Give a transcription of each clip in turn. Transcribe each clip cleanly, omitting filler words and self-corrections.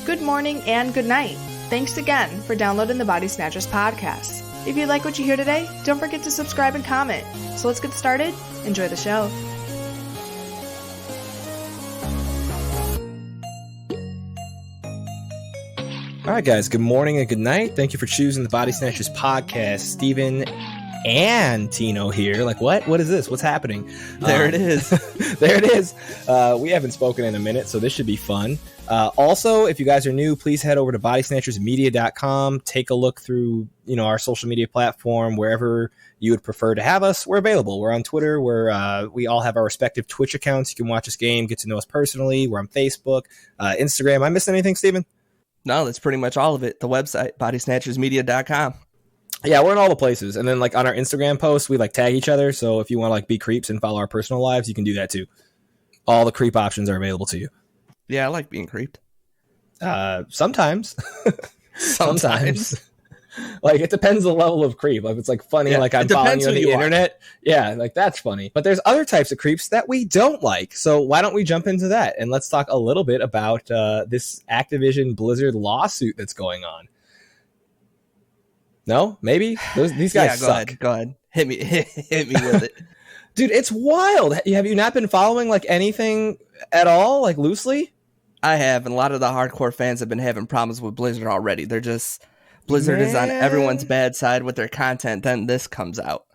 Good morning and good night. Thanks again for downloading the Body Snatchers podcast. If you like what you hear today, don't forget to subscribe and comment. So let's get started. Enjoy the show. All right, guys, good morning and good night. Thank you for choosing the Body Snatchers podcast. Steven and Tino here. Like, what? What is this? What's happening? There it is. There it is. We haven't spoken in a minute, so this should be fun. Also, if you guys are new, please head over to bodysnatchersmedia.com. Take a look through, our social media platform, wherever you would prefer to have us. We're available. We're on Twitter, where we all have our respective Twitch accounts. You can watch us game, get to know us personally. We're on Facebook, Instagram. Am I missing anything, Steven? No, that's pretty much all of it. The website, bodysnatchersmedia.com. Yeah, we're in all the places. And then on our Instagram posts, we tag each other. So if you want to be creeps and follow our personal lives, you can do that too. All the creep options are available to you. Yeah, I like being creeped. Sometimes. Sometimes. It depends on the level of creep. If it's funny, yeah, I'm following you on the internet. Yeah, that's funny. But there's other types of creeps that we don't like. So why don't we jump into that? And let's talk a little bit about this Activision Blizzard lawsuit that's going on. No? Maybe? These guys suck. Go ahead. Hit me with it. Dude, it's wild. Have you not been following anything at all, loosely? I have, and a lot of the hardcore fans have been having problems with Blizzard already. They're just... Blizzard is on everyone's bad side with their content, then this comes out.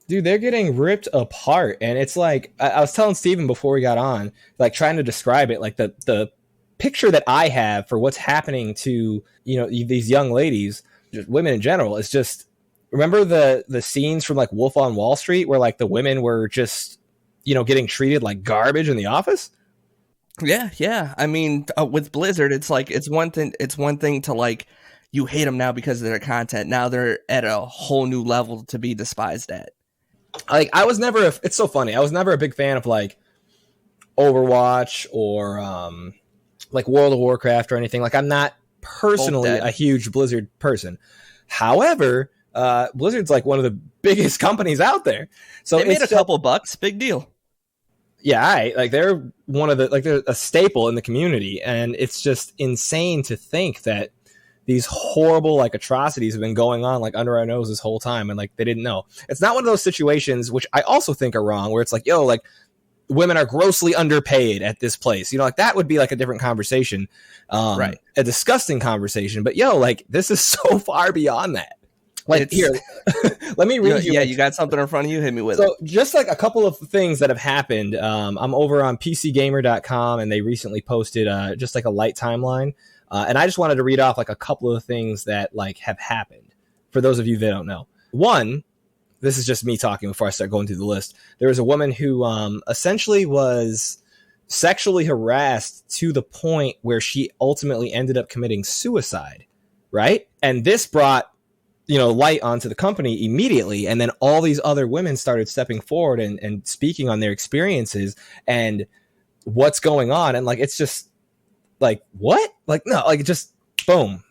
Dude, they're getting ripped apart, and it's I was telling Steven before we got on, trying to describe it, the picture that I have for what's happening to, these young ladies, just women in general, is just, remember the scenes from Wolf on Wall Street where the women were just, getting treated like garbage in the office? Yeah. I mean, with Blizzard, it's one thing to you hate them now because of their content. Now they're at a whole new level to be despised at. I was never, it's so funny. I was never a big fan of Overwatch or World of Warcraft or anything. I'm not personally a huge Blizzard person. However, Blizzard's one of the biggest companies out there. So they made a couple bucks, big deal. Yeah, they're one of the, they're a staple in the community. And it's just insane to think that these horrible atrocities have been going on under our nose this whole time, and they didn't know. It's not one of those situations, which I also think are wrong, where it's women are grossly underpaid at this place. That would be a different conversation, right? A disgusting conversation. But this is so far beyond that. Here, let me read you. Yeah, you got something in front of you. Hit me with it. So just a couple of things that have happened. I'm over on PCGamer.com, and they recently posted just a light timeline. And I just wanted to read off a couple of things that have happened for those of you that don't know. One, this is just me talking before I start going through the list. There was a woman who essentially was sexually harassed to the point where she ultimately ended up committing suicide, right? And this brought light onto the company immediately. And then all these other women started stepping forward and speaking on their experiences and what's going on. And it's just what? No, just boom.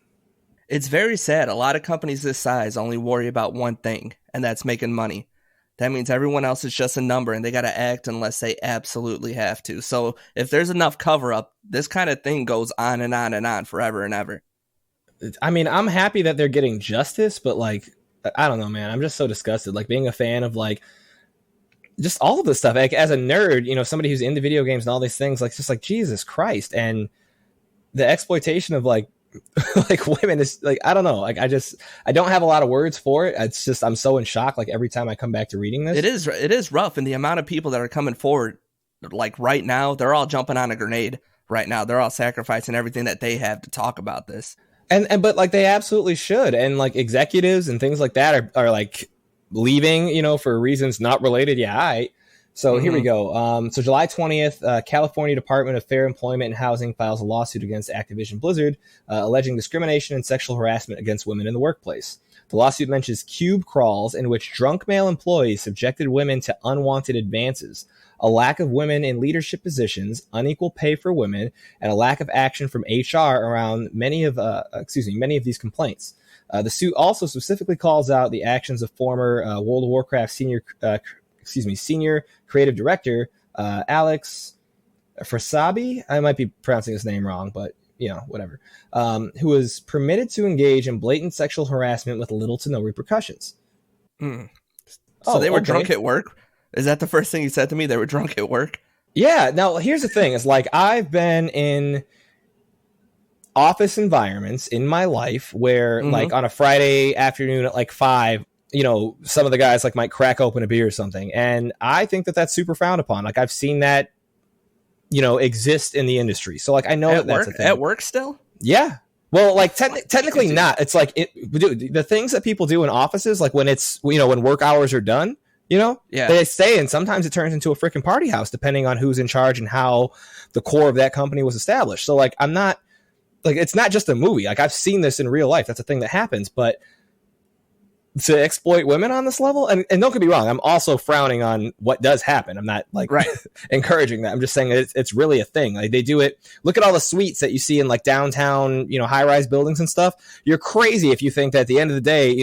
It's very sad. A lot of companies this size only worry about one thing, and that's making money. That means everyone else is just a number, and they got to act unless they absolutely have to. So if there's enough cover up, this kind of thing goes on and on and on forever and ever. I mean, I'm happy that they're getting justice, but I don't know, man. I'm just so disgusted. Being a fan of just all of this stuff. As a nerd, somebody who's into video games and all these things, just Jesus Christ. And the exploitation of women is I don't know. I don't have a lot of words for it. It's just, I'm so in shock. Every time I come back to reading this, it is rough. And the amount of people that are coming forward, right now, they're all jumping on a grenade right now. They're all sacrificing everything that they have to talk about this. But they absolutely should. And executives and things like that are leaving, for reasons not related. Yeah. So here we go. So July 20th, California Department of Fair Employment and Housing files a lawsuit against Activision Blizzard, alleging discrimination and sexual harassment against women in the workplace. The lawsuit mentions cube crawls in which drunk male employees subjected women to unwanted advances, a lack of women in leadership positions, unequal pay for women, and a lack of action from HR around many of these complaints. The suit also specifically calls out the actions of former World of Warcraft senior creative director Alex Frasabi. I might be pronouncing his name wrong, but whatever, who was permitted to engage in blatant sexual harassment with little to no repercussions. So they were drunk at work? Is that the first thing you said to me? They were drunk at work? Yeah. Now, here's the thing. It's like I've been in office environments in my life where like on a Friday afternoon at like 5, some of the guys like might crack open a beer or something. And I think that that's super frowned upon. Like I've seen that, exist in the industry. So like I know that's a thing. At work still? Yeah. Well, like technically not. It's like the things that people do in offices, like when it's, when work hours are done, they stay, and sometimes it turns into a freaking party house depending on who's in charge and how the core of that company was established. So like I'm not, like, it's not just a movie. Like I've seen this in real life. That's a thing that happens. But to exploit women on this level, and don't get me wrong, I'm also frowning on what does happen. I'm not like encouraging that. I'm just saying it's really a thing. Like they do it. Look at all the suites that you see in like downtown, high-rise buildings and stuff. You're crazy if you think that at the end of the day,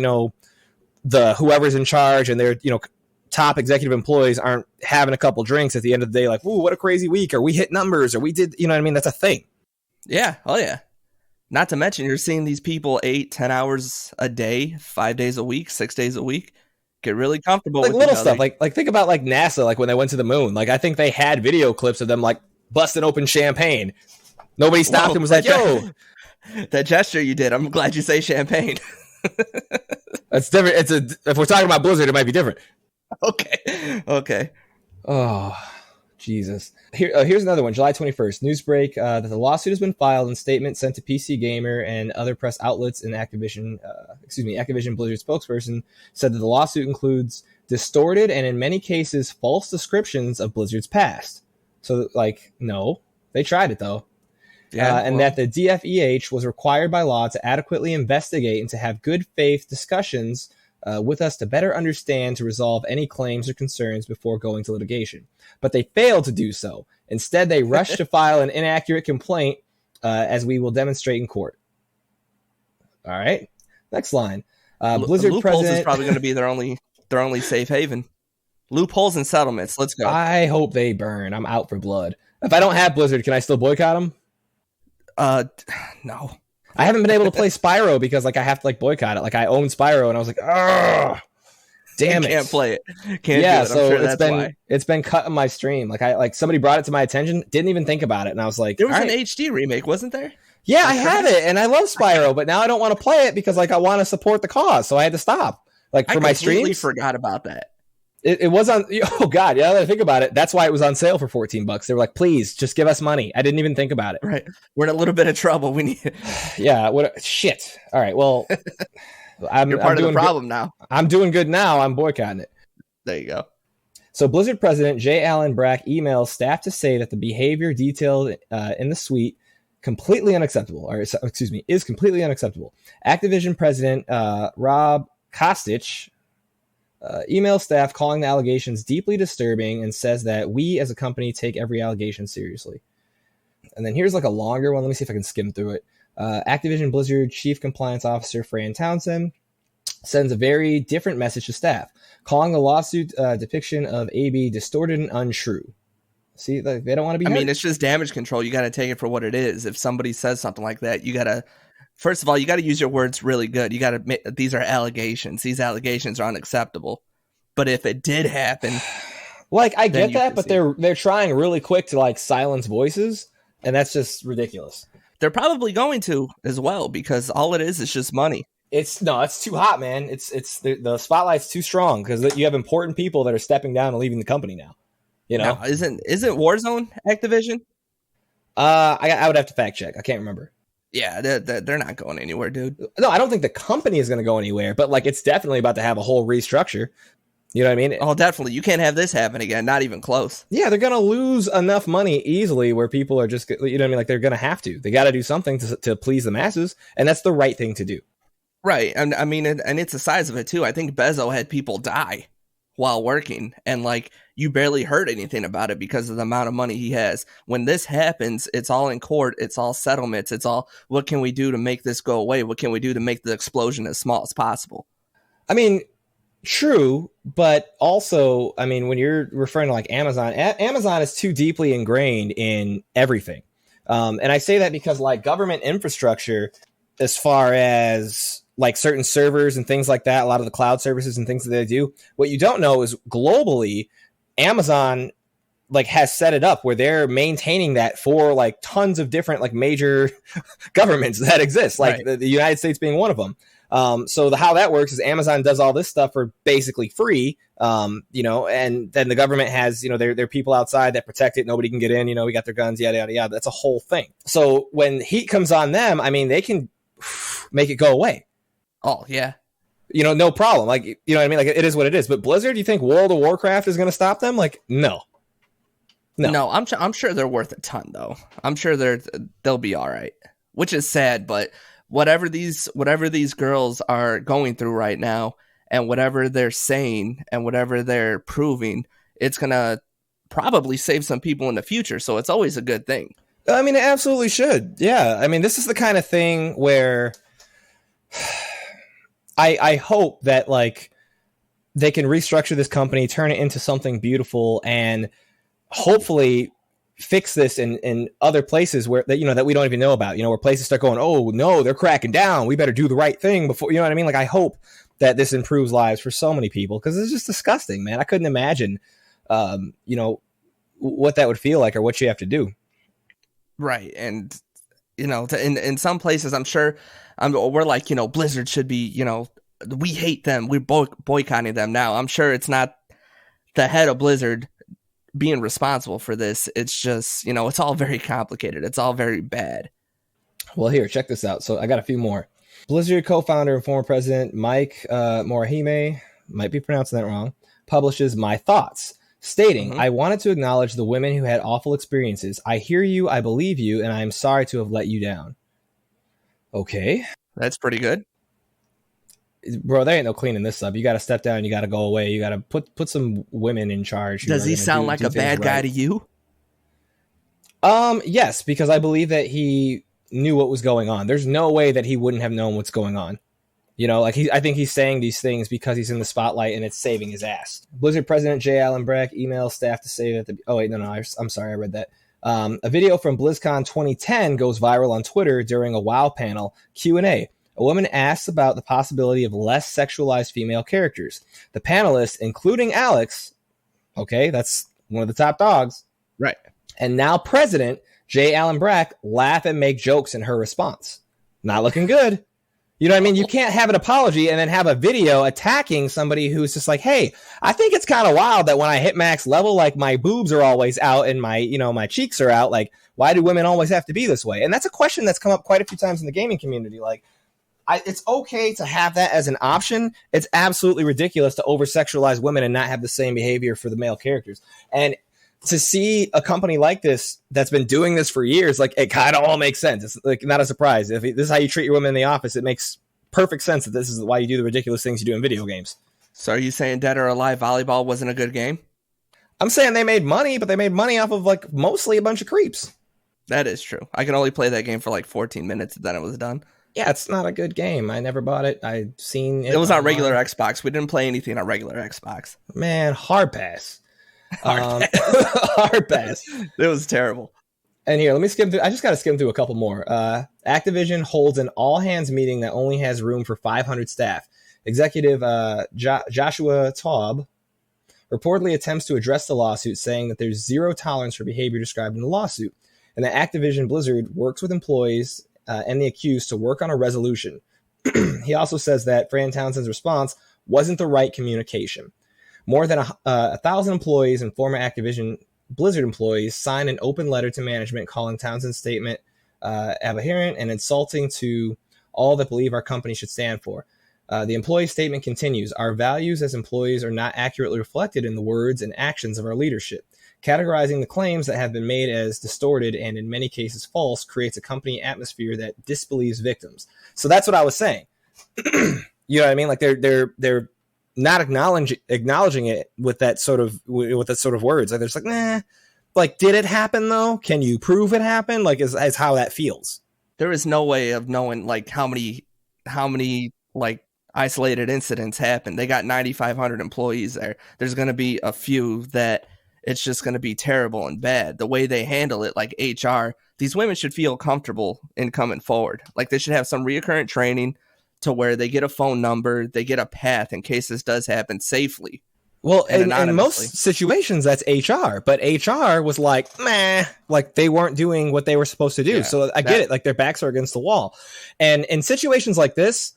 the whoever's in charge and their, top executive employees aren't having a couple drinks at the end of the day, like, ooh, what a crazy week, or we hit numbers, or we did, you know what I mean? That's a thing. Yeah. Oh yeah. Not to mention, you're seeing these people 8-10 hours a day, 5 days a week, 6 days a week, get really comfortable like with little each other. stuff. Like think about like NASA, like when they went to the moon. Like I think they had video clips of them like busting open champagne. Nobody stopped and was like, "Yo, that gesture you did." I'm glad you say champagne. That's different. If we're talking about Blizzard, it might be different. Okay. Oh, Jesus. Here's another one. July 21st. Newsbreak that the lawsuit has been filed, and statement sent to PC Gamer and other press outlets. And Activision Blizzard spokesperson said that the lawsuit includes distorted and in many cases false descriptions of Blizzard's past. So, like, no, they tried it though. Yeah, and that the DFEH was required by law to adequately investigate and to have good faith discussions with us to better understand, to resolve any claims or concerns before going to litigation. But they failed to do so. Instead, they rushed to file an inaccurate complaint, as we will demonstrate in court. All right. Next line. Blizzard loopholes president is probably going to be their only safe haven. Loopholes and settlements. Let's go. I hope they burn. I'm out for blood. If I don't have Blizzard, can I still boycott them? No. I haven't been able to play Spyro because like I have to like boycott it. Like I own Spyro and I was like, oh, damn it. Can't play it. Can't do it. I'm So sure it's been cut on my stream. Like somebody brought it to my attention, didn't even think about it, and I was like, there was an HD remake, wasn't there? Yeah, I have it, and I love Spyro, but now I don't want to play it because like I want to support the cause, so I had to stop. Like for my streams, I completely forgot about that. It was on. Oh God, yeah. Now that I think about it, that's why it was on sale for $14. They were like, "Please, just give us money." I didn't even think about it. Right, we're in a little bit of trouble. We need. Yeah. What? Shit. All right. Well, you're part of the problem now. I'm doing good now. I'm boycotting it. There you go. So Blizzard president J. Allen Brack emails staff to say that the behavior detailed in the suite is completely unacceptable. Activision president Rob Kostich emails staff calling the allegations deeply disturbing and says that we as a company take every allegation seriously. And then here's like a longer one. Let me see if I can skim through it. Activision Blizzard Chief Compliance Officer Fran Townsend sends a very different message to staff, calling the lawsuit depiction of AB distorted and untrue. See, like, they don't want to be hurt. I mean, it's just damage control. You got to take it for what it is. If somebody says something like that, you got to, first of all, you got to use your words really good. You got to admit that these are allegations. These allegations are unacceptable. But if it did happen, like, I get that, but they're trying really quick to like silence voices, and that's just ridiculous. They're probably going to as well, because all it is just money. It's too hot, man. It's the spotlight's too strong because you have important people that are stepping down and leaving the company now. You know, now, isn't Warzone Activision? I would have to fact check. I can't remember. Yeah, they're not going anywhere, dude. No, I don't think the company is going to go anywhere, but like it's definitely about to have a whole restructure. You know what I mean? Oh, definitely. You can't have this happen again. Not even close. Yeah, they're going to lose enough money easily where people are just, you know what I mean? Like they're going to have to. They got to do something to please the masses, and that's the right thing to do. Right. And I mean, and it's the size of it too. I think Bezos had people die while working, and like you barely heard anything about it because of the amount of money he has. When this happens, it's all in court. It's all settlements. It's all, what can we do to make this go away? What can we do to make the explosion as small as possible? I mean, true, but also, I mean, when you're referring to like Amazon is too deeply ingrained in everything. And I say that because like government infrastructure, as far as like certain servers and things like that, a lot of the cloud services and things that they do, what you don't know is globally, Amazon like has set it up where they're maintaining that for like tons of different like major governments that exist, like the United States being one of them. So how that works is Amazon does all this stuff for basically free, you know, and then the government has, you know, their people outside that protect it. Nobody can get in, you know, we got their guns, yada, yada, yada. That's a whole thing. So when heat comes on them, I mean, they can make it go away. Oh, yeah. You know, no problem. Like, you know what I mean? Like, it is what it is. But Blizzard, you think World of Warcraft is going to stop them? Like, no. I'm sure they're worth a ton, though. I'm sure they'll be all right, which is sad. But whatever these girls are going through right now, and whatever they're saying and whatever they're proving, it's gonna probably save some people in the future. So it's always a good thing. I mean, it absolutely should. Yeah. I mean, this is the kind of thing where I hope that like they can restructure this company, turn it into something beautiful, and hopefully fix this in other places where that, you know, that we don't even know about, you know, where places start going, oh no, they're cracking down, we better do the right thing before, you know what I mean? Like, I hope that this improves lives for so many people, because it's just disgusting, man. I couldn't imagine, you know, what that would feel like or what you have to do. Right. And, you know, in some places, I'm sure we're like, you know, Blizzard should be, you know, we hate them, we're boycotting them now. I'm sure it's not the head of Blizzard being responsible for this. It's just, you know, it's all very complicated. It's all very bad. Well, here, check this out. So I got a few more. Blizzard co-founder and former president Mike Morihime, might be pronouncing that wrong, publishes My Thoughts, stating, I wanted to acknowledge the women who had awful experiences. I hear you, I believe you, and I am sorry to have let you down. Okay. That's pretty good. Bro, there ain't no cleaning this up. You got to step down. You got to go away. You got to put some women in charge. Does he sound like a bad guy to you? Yes, because I believe that he knew what was going on. There's no way that he wouldn't have known what's going on. You know, like I think he's saying these things because he's in the spotlight and it's saving his ass. Blizzard president J. Allen Brack emails staff to say that I'm sorry, I read that. A video from BlizzCon 2010 goes viral on Twitter during a WoW panel Q&A. A woman asks about the possibility of less sexualized female characters. The panelists, including Alex, okay, that's one of the top dogs, right, and now President J. Allen Brack, laugh and make jokes in her response. Not looking good. You know what I mean? You can't have an apology and then have a video attacking somebody who's just like, hey, I think it's kind of wild that when I hit max level, like my boobs are always out and my, you know, my cheeks are out. Like, why do women always have to be this way? And that's a question that's come up quite a few times in the gaming community. Like, it's okay to have that as an option. It's absolutely ridiculous to over-sexualize women and not have the same behavior for the male characters. And to see a company like this that's been doing this for years, like, it kind of all makes sense. It's like not a surprise. If this is how you treat your women in the office, it makes perfect sense that this is why you do the ridiculous things you do in video games. So are you saying Dead or Alive Volleyball wasn't a good game? I'm saying they made money, but they made money off of like mostly a bunch of creeps. That is true. I can only play that game for like 14 minutes and then it was done. Yeah, it's not a good game. I never bought it. I've seen it. It was on regular Xbox. We didn't play anything on regular Xbox. Man, hard pass. Hard pass. It was terrible. And here, let me skim through. I just got to skim through a couple more. Activision holds an all-hands meeting that only has room for 500 staff. Executive Joshua Taub reportedly attempts to address the lawsuit, saying that there's zero tolerance for behavior described in the lawsuit, and that Activision Blizzard works with employees and the accused to work on a resolution. He also says that Fran Townsend's response wasn't the right communication. More than 1,000 employees and former Activision Blizzard employees signed an open letter to management calling Townsend's statement aberrant and insulting to all that believe our company should stand for. The employee statement continues, our values as employees are not accurately reflected in the words and actions of our leadership. Categorizing the claims that have been made as distorted and in many cases false creates a company atmosphere that disbelieves victims. So that's what I was saying. You know what I mean? Like they're not acknowledging it with that sort of words. Like they're just like, nah. Like, did it happen though? Can you prove it happened? Like, is how that feels. There is no way of knowing like how many like isolated incidents happened. They got 9,500 employees there. There's going to be a few that it's just going to be terrible and bad. The way they handle it, like HR, these women should feel comfortable in coming forward. Like they should have some reoccurrent training to where they get a phone number, they get a path in case this does happen safely. Well, in most situations, that's HR, but HR was like, meh, like they weren't doing what they were supposed to do. Yeah, so I get it. Like their backs are against the wall. And in situations like this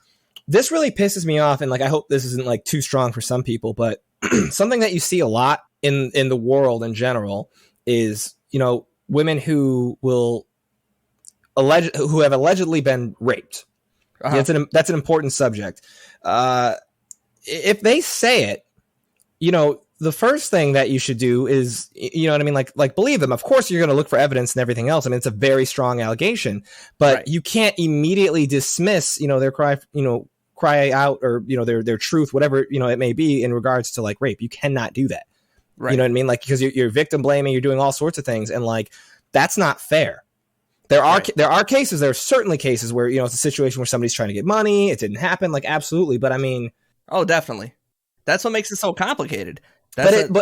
really pisses me off. And like, I hope this isn't like too strong for some people, but something that you see a lot in the world in general is, you know, women who have allegedly been raped. Uh-huh. That's an important subject. If they say it, you know, the first thing that you should do is, you know what I mean? Like believe them. Of course, you're going to look for evidence and everything else. I mean, it's a very strong allegation, but you can't immediately dismiss, you know, their cry out or, you know, their truth, whatever, you know, it may be in regards to like rape. You cannot do that. Right. You know what I mean? Like, because you're victim blaming, you're doing all sorts of things. And like, that's not fair. There are certainly cases where, you know, it's a situation where somebody's trying to get money. It didn't happen. Like, absolutely. But I mean, oh, definitely. That's what makes it so complicated. But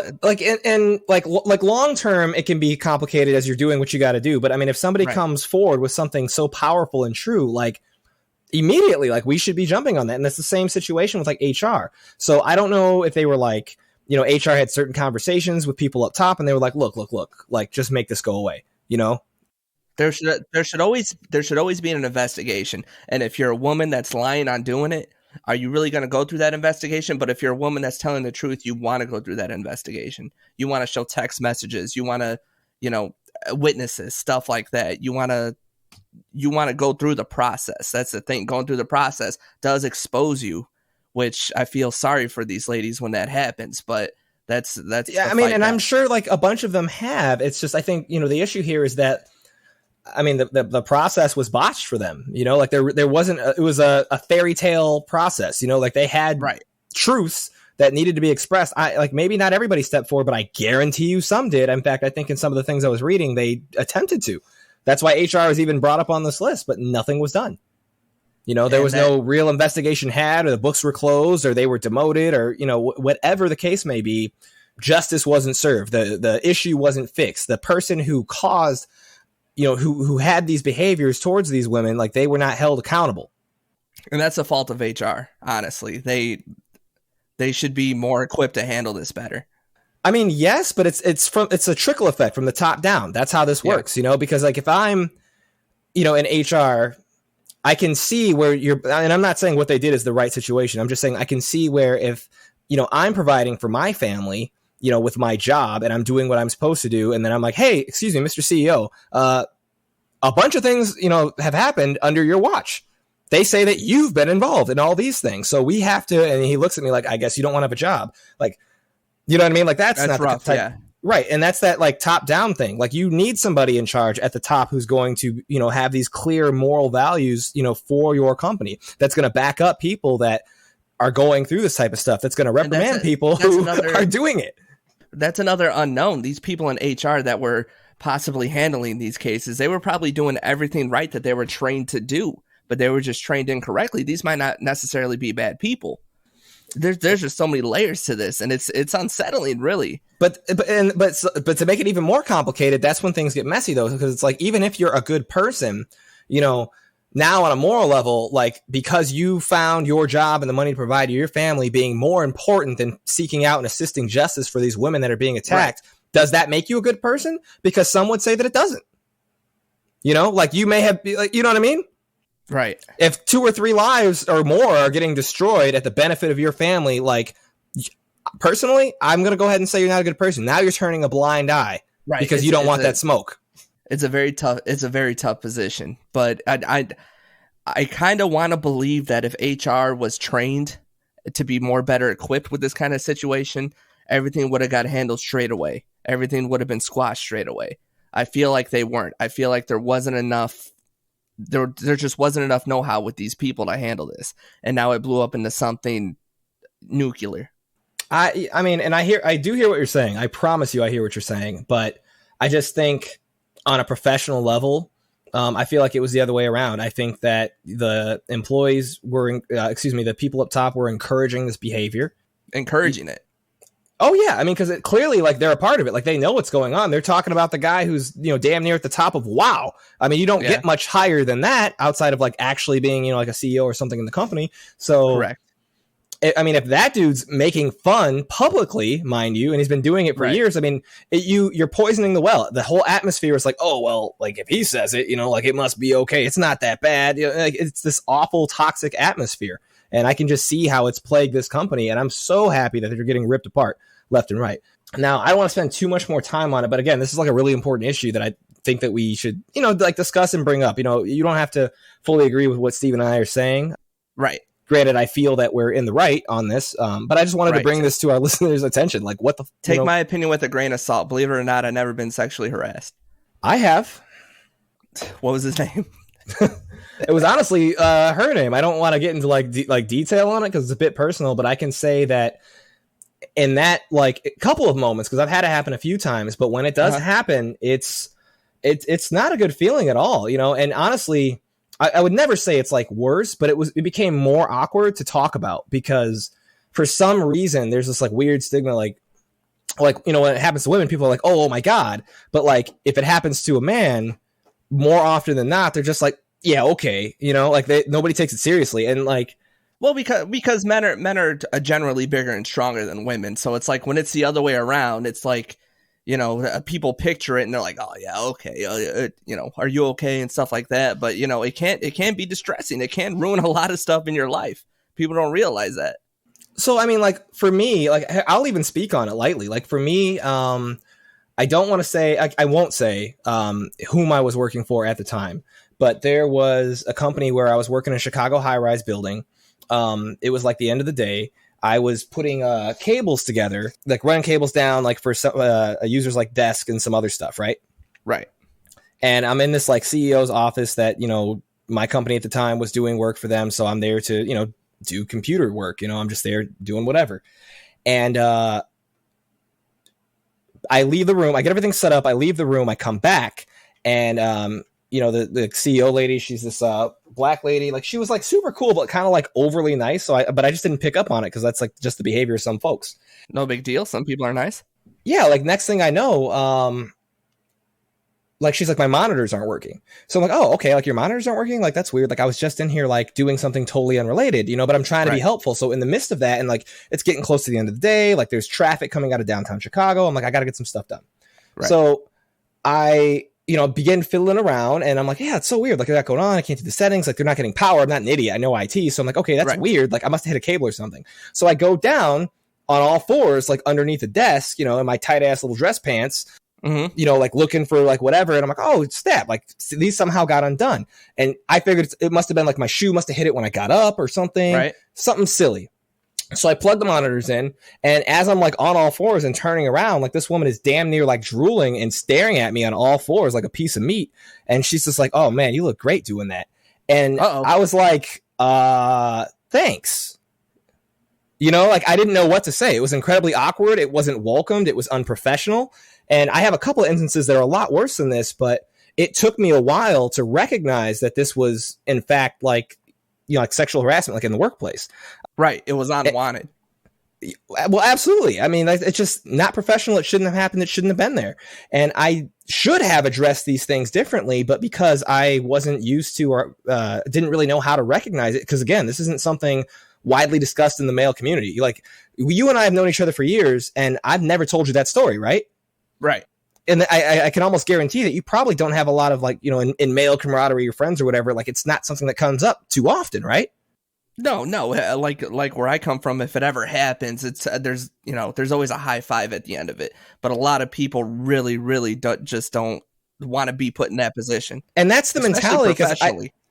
long term, it can be complicated as you're doing what you got to do. But I mean, if somebody comes forward with something so powerful and true, like immediately, like we should be jumping on that. And that's the same situation with like HR. So I don't know if they were like, you know, HR had certain conversations with people up top and they were like, look, like just make this go away. You know, there should always be an investigation. And if you're a woman that's lying on doing it, are you really going to go through that investigation? But if you're a woman that's telling the truth, you want to go through that investigation. You want to show text messages. You want to, you know, witnesses, stuff like that. You want to go through the process. That's the thing. Going through the process does expose you, which I feel sorry for these ladies when that happens. But that's yeah. I mean, and I'm sure like a bunch of them have. It's just I think, you know, the issue here is that, I mean, the process was botched for them, you know, like there wasn't, it was a fairy tale process, you know, like they had truths that needed to be expressed. Like maybe not everybody stepped forward, but I guarantee you some did. In fact, I think in some of the things I was reading, they attempted to. That's why HR was even brought up on this list, but nothing was done. You know, there was no real investigation had, or the books were closed, or they were demoted, or, you know, whatever the case may be, justice wasn't served. The issue wasn't fixed. The person who caused, you know, who had these behaviors towards these women, like they were not held accountable. And that's the fault of HR. Honestly, they should be more equipped to handle this better. I mean, yes, but it's a trickle effect from the top down. That's how this works, you know, because like if I'm, you know, in HR, I can see where and I'm not saying what they did is the right situation. I'm just saying I can see where if, you know, I'm providing for my family, you know, with my job and I'm doing what I'm supposed to do. And then I'm like, hey, excuse me, Mr. CEO, a bunch of things, you know, have happened under your watch. They say that you've been involved in all these things. So we have to, and he looks at me like, I guess you don't want to have a job. Like, you know what I mean? Like that's not rough, the type, yeah. Right. And that's that like top down thing. Like you need somebody in charge at the top who's going to, you know, have these clear moral values, you know, for your company that's going to back up people that are going through this type of stuff. That's going to reprimand people who are doing it. That's another unknown. These people in HR that were possibly handling these cases, they were probably doing everything right that they were trained to do, but they were just trained incorrectly. These might not necessarily be bad people. There's just so many layers to this, and it's unsettling, really. But to make it even more complicated, that's when things get messy, though, because it's like even if you're a good person, you know, now on a moral level, like because you found your job and the money to provide to your family being more important than seeking out and assisting justice for these women that are being attacked, does that make you a good person? Because some would say that it doesn't. You know, like you may have, like, you know what I mean? Right. If 2 or 3 lives or more are getting destroyed at the benefit of your family, like personally, I'm going to go ahead and say you're not a good person. Now you're turning a blind eye because you don't want that smoke. It's a very tough position, but I kind of want to believe that if HR was trained to be better equipped with this kind of situation, everything would have got handled straight away. Everything would have been squashed straight away. I feel like they weren't. I feel like there wasn't enough. There just wasn't enough know-how with these people to handle this, and now it blew up into something nuclear. I mean, and I do hear what you're saying. I promise you, I hear what you're saying, but I just think on a professional level, I feel like it was the other way around. I think that the employees were, the people up top were encouraging this behavior. Encouraging it. Oh yeah, I mean, because clearly, like, they're a part of it. Like, they know what's going on. They're talking about the guy who's, damn near at the top of WoW. I mean, you don't get much higher than that outside of like actually being, like a CEO or something in the company. So, correct. I mean, if that dude's making fun publicly, mind you, and he's been doing it for years, I mean, you're poisoning the well. The whole atmosphere is like, oh well, like if he says it, like it must be okay. It's not that bad. Like, it's this awful, toxic atmosphere. And I can just see how it's plagued this company. And I'm so happy that they're getting ripped apart left and right. Now, I don't want to spend too much more time on it. But again, this is like a really important issue that I think that we should, like discuss and bring up. You don't have to fully agree with what Steve and I are saying. Right. Granted, I feel that we're in the right on this. But I just wanted to bring this to our listeners' attention. Like, what the... Take my opinion with a grain of salt. Believe it or not, I've never been sexually harassed. I have. What was his name? It was honestly her name. I don't want to get into like detail on it because it's a bit personal, but I can say that in that like a couple of moments, because I've had it happen a few times, but when it does happen, it's not a good feeling at all, And honestly, I would never say it's like worse, but it became more awkward to talk about because for some reason there's this like weird stigma, like when it happens to women, people are like, oh my God, but like if it happens to a man, more often than not, they're just like, yeah, okay, like nobody takes it seriously, and like, well, because men are generally bigger and stronger than women, so it's like when it's the other way around, it's like, people picture it and they're like, oh yeah, okay, are you okay and stuff like that, but it can be distressing, it can ruin a lot of stuff in your life. People don't realize that. So I mean, like for me, like I'll even speak on it lightly. Like for me, I don't want to say, I won't say whom I was working for at the time, but there was a company where I was working in a Chicago high-rise building. It was like the end of the day. I was putting cables together, like running cables down, like for some a user's like desk and some other stuff, right? Right. And I'm in this like CEO's office that, my company at the time was doing work for them. So I'm there to, do computer work. I'm just there doing whatever. And I leave the room. I get everything set up. I leave the room. I come back, and the CEO lady. She's this black lady. Like she was like super cool, but kind of like overly nice. But I just didn't pick up on it because that's like just the behavior of some folks. No big deal. Some people are nice. Yeah. Like next thing I know, like she's like, my monitors aren't working. So I'm like, oh, okay. Like your monitors aren't working. Like that's weird. Like I was just in here like doing something totally unrelated, but I'm trying to be helpful. So in the midst of that, and like it's getting close to the end of the day, like there's traffic coming out of downtown Chicago. I'm like, I got to get some stuff done. Right. So I, begin fiddling around, and I'm like, yeah, it's so weird. Like, that going on. I can't do the settings. Like, they're not getting power. I'm not an idiot. I know IT. So I'm like, okay, that's weird. Like, I must have hit a cable or something. So I go down on all fours, like underneath the desk, in my tight ass little dress pants, like looking for like whatever. And I'm like, oh, snap. Like these somehow got undone. And I figured it must have been like my shoe must have hit it when I got up or something. Right. Something silly. So I plug the monitors in, and as I'm like on all fours and turning around, like this woman is damn near like drooling and staring at me on all fours like a piece of meat. And she's just like, oh man, you look great doing that. And I was like, thanks. Like I didn't know what to say. It was incredibly awkward. It wasn't welcomed. It was unprofessional. And I have a couple of instances that are a lot worse than this, but it took me a while to recognize that this was in fact like, like sexual harassment, like in the workplace. Right. It was unwanted. Well, absolutely. I mean, it's just not professional. It shouldn't have happened. It shouldn't have been there. And I should have addressed these things differently, but because I wasn't used to or didn't really know how to recognize it, because again, this isn't something widely discussed in the male community. Like you and I have known each other for years, and I've never told you that story, right? Right. And I can almost guarantee that you probably don't have a lot of like, in male camaraderie or friends or whatever, like it's not something that comes up too often, right? No, like where I come from, if it ever happens, it's there's always a high five at the end of it. But a lot of people really don't want to be put in that position. And that's the mentality, because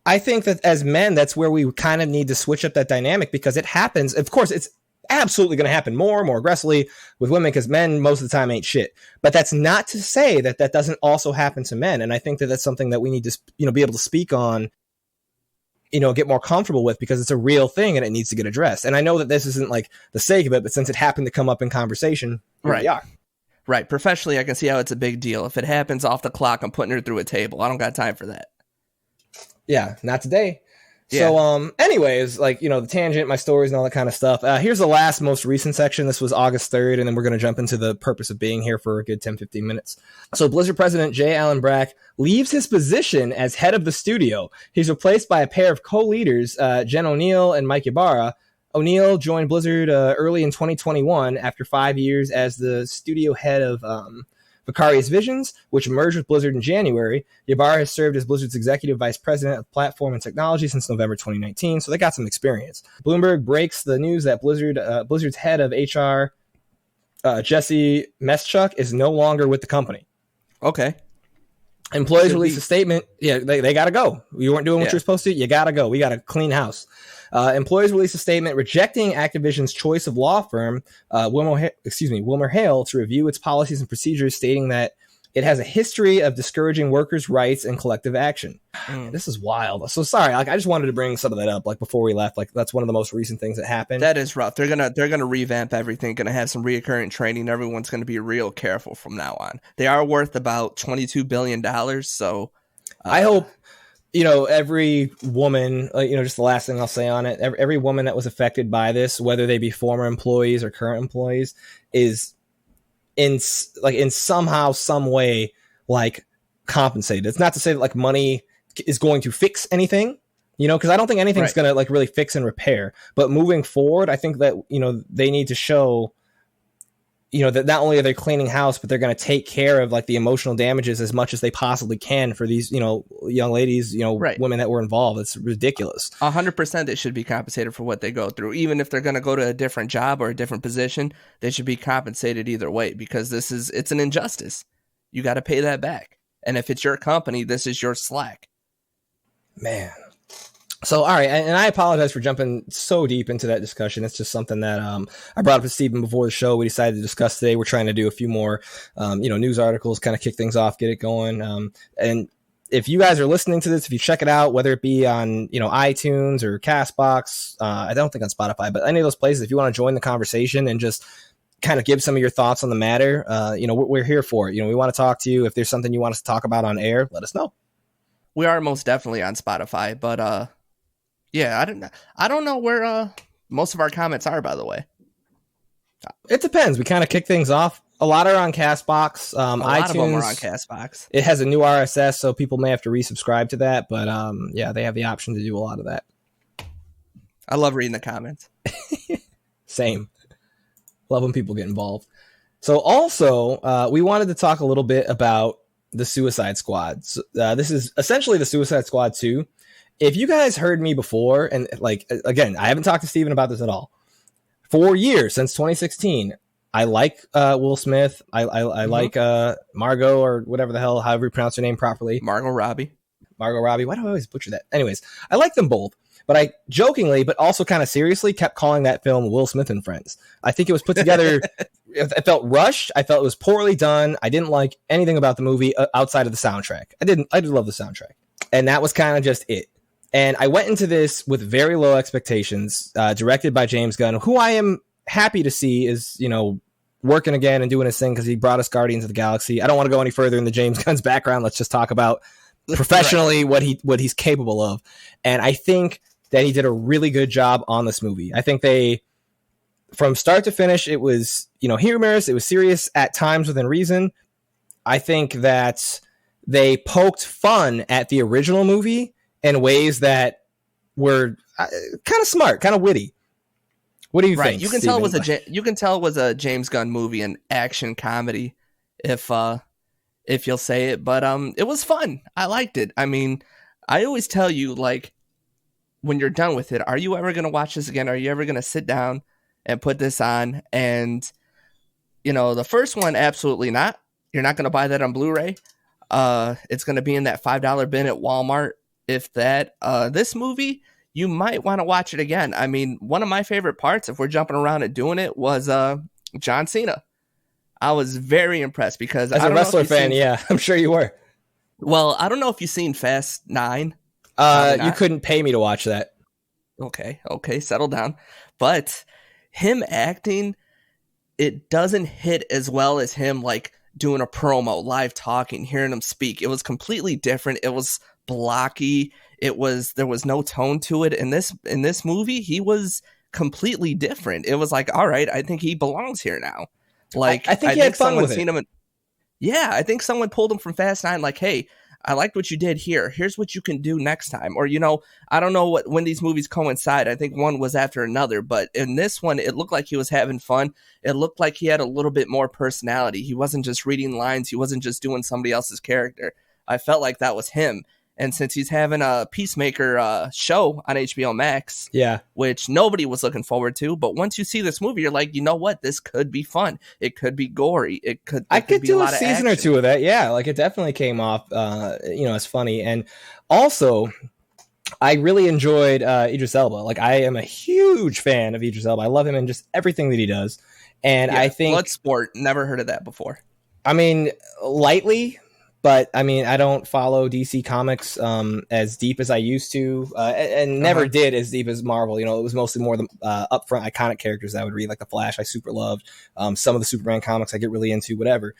I think that as men, that's where we kind of need to switch up that dynamic, because it happens. Of course, it's absolutely going to happen more aggressively with women, because men most of the time ain't shit. But that's not to say that that doesn't also happen to men. And I think that that's something that we need to be able to speak on, get more comfortable with, because it's a real thing and it needs to get addressed. And I know that this isn't like the sake of it, but since it happened to come up in conversation, here we are. Right. Professionally, I can see how it's a big deal. If it happens off the clock, I'm putting her through a table. I don't got time for that. Yeah, not today. So, anyways, like, the tangent, my stories and all that kind of stuff. Here's the last, most recent section. This was August 3rd, and then we're going to jump into the purpose of being here for a good 10, 15 minutes. So Blizzard president J. Allen Brack leaves his position as head of the studio. He's replaced by a pair of co-leaders, Jen O'Neill and Mike Ybarra. O'Neill joined Blizzard early in 2021 after 5 years as the studio head of Vicarious Visions, which merged with Blizzard in January. Ybarra has served as Blizzard's executive vice president of platform and technology since November 2019, so they got some experience. Bloomberg breaks the news that Blizzard's head of HR, Jesse Meschuk, is no longer with the company. Okay. Employees released a statement. Yeah, they got to go. You weren't doing what you're supposed to. You got to go. We got to clean house. Employees released a statement rejecting Activision's choice of law firm, WilmerHale, to review its policies and procedures, stating that it has a history of discouraging workers' rights and collective action. This is wild. So sorry, I just wanted to bring some of that up, before we left. That's one of the most recent things that happened. That is rough. They're gonna revamp everything. Gonna have some reoccurring training. Everyone's gonna be real careful from now on. They are worth about $22 billion. So I hope. Every woman, just the last thing I'll say on it, every woman that was affected by this, whether they be former employees or current employees, is in somehow, some way, compensated. It's not to say that money is going to fix anything, because I don't think anything's going to really fix and repair. But moving forward, I think that, they need to show, that not only are they cleaning house, but they're going to take care of the emotional damages as much as they possibly can for these, young ladies, women that were involved. It's ridiculous. 100% they should be compensated for what they go through. Even if they're going to go to a different job or a different position, they should be compensated either way, because it's an injustice. You got to pay that back. And if it's your company, this is your slack. Man. So, all right, and I apologize for jumping so deep into that discussion. It's just something that I brought up to Stephen before the show. We decided to discuss today. We're trying to do a few more, news articles, kind of kick things off, get it going. And if you guys are listening to this, if you check it out, whether it be on, iTunes or CastBox, I don't think on Spotify, but any of those places, if you want to join the conversation and just kind of give some of your thoughts on the matter, we're here for it. We want to talk to you. If there's something you want us to talk about on air, let us know. We are most definitely on Spotify, but yeah, I don't know where most of our comments are, by the way. It depends. We kind of kick things off. A lot are on CastBox. A lot of them are on CastBox. It has a new RSS, so people may have to resubscribe to that. But yeah, they have the option to do a lot of that. I love reading the comments. Same. Love when people get involved. So also, we wanted to talk a little bit about the Suicide Squad. So, this is essentially the Suicide Squad 2. If you guys heard me before, and again, I haven't talked to Steven about this at all. For years, since 2016, I like Will Smith. I like Margot, or whatever the hell, however you pronounce her name properly. Margot Robbie. Why do I always butcher that? Anyways, I like them both. But I jokingly, but also kind of seriously, kept calling that film Will Smith and Friends. I think it was put together. It felt rushed. I felt it was poorly done. I didn't like anything about the movie outside of the soundtrack. I did love the soundtrack. And that was kind of just it. And I went into this with very low expectations, directed by James Gunn, who I am happy to see is, working again and doing his thing because he brought us Guardians of the Galaxy. I don't want to go any further in the James Gunn's background. Let's just talk about professionally what he's capable of. And I think that he did a really good job on this movie. I think from start to finish, it was, humorous. It was serious at times within reason. I think that they poked fun at the original movie in ways that were kind of smart, kind of witty. What do you think? You can tell it was a James Gunn movie, an action comedy, if you'll say it. But it was fun. I liked it. I mean, I always tell you, when you're done with it, are you ever going to watch this again? Are you ever going to sit down and put this on? And the first one, absolutely not. You're not going to buy that on Blu-ray. It's going to be in that $5 bin at Walmart. If that, this movie, you might want to watch it again. I mean, one of my favorite parts, if we're jumping around and doing it, was John Cena. I was very impressed because as a wrestler fan, I'm sure you were. Well, I don't know if you've seen Fast 9. You couldn't pay me to watch that. Okay, settle down. But him acting, it doesn't hit as well as him doing a promo, live talking, hearing him speak. It was completely different. It was blocky. There was no tone to it. In this movie, he was completely different. It was like, all right, I think he belongs here now. Like, I think he had fun with it. I think someone pulled him from Fast 9, like, hey, I liked what you did here. Here's what you can do next time. Or, I don't know when these movies coincide. I think one was after another. But in this one, it looked like he was having fun. It looked like he had a little bit more personality. He wasn't just reading lines. He wasn't just doing somebody else's character. I felt like that was him. And since he's having a Peacemaker show on HBO Max, which nobody was looking forward to, but once you see this movie, you're like, you know what? This could be fun. It could be gory. I could do a season or two of that. Yeah, like it definitely came off, as funny. And also, I really enjoyed Idris Elba. Like, I am a huge fan of Idris Elba. I love him in just everything that he does. And I think Bloodsport, never heard of that before. I mean, lightly. But I mean, I don't follow DC Comics as deep as I used to, and never did as deep as Marvel. It was mostly more the upfront iconic characters that I would read, like the Flash. I super loved some of the Superman comics. I get really into whatever.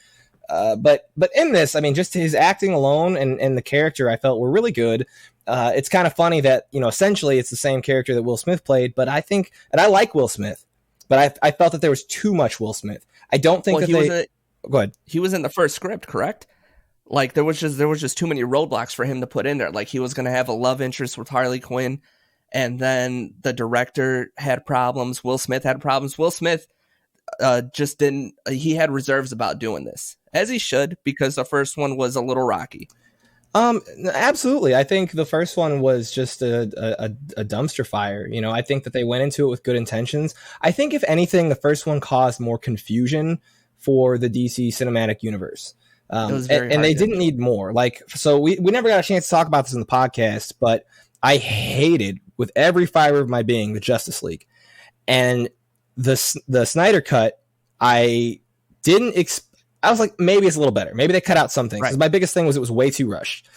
But in this, I mean, just his acting alone and the character I felt were really good. It's kind of funny that essentially it's the same character that Will Smith played. But I think, and I like Will Smith, but I felt that there was too much Will Smith. I don't think go ahead. He was in the first script, correct? Like there was just too many roadblocks for him to put in there. Like he was going to have a love interest with Harley Quinn, and then the director had problems. Will Smith had problems. Will Smith just didn't. He had reserves about doing this, as he should, because the first one was a little rocky. Absolutely. I think the first one was just a dumpster fire. I think that they went into it with good intentions. I think if anything, the first one caused more confusion for the DC cinematic universe. And they didn't need more. So we never got a chance to talk about this in the podcast, but I hated with every fiber of my being the Justice League, and the Snyder cut. I was like, maybe it's a little better. Maybe they cut out something. Because my biggest thing was it was way too rushed.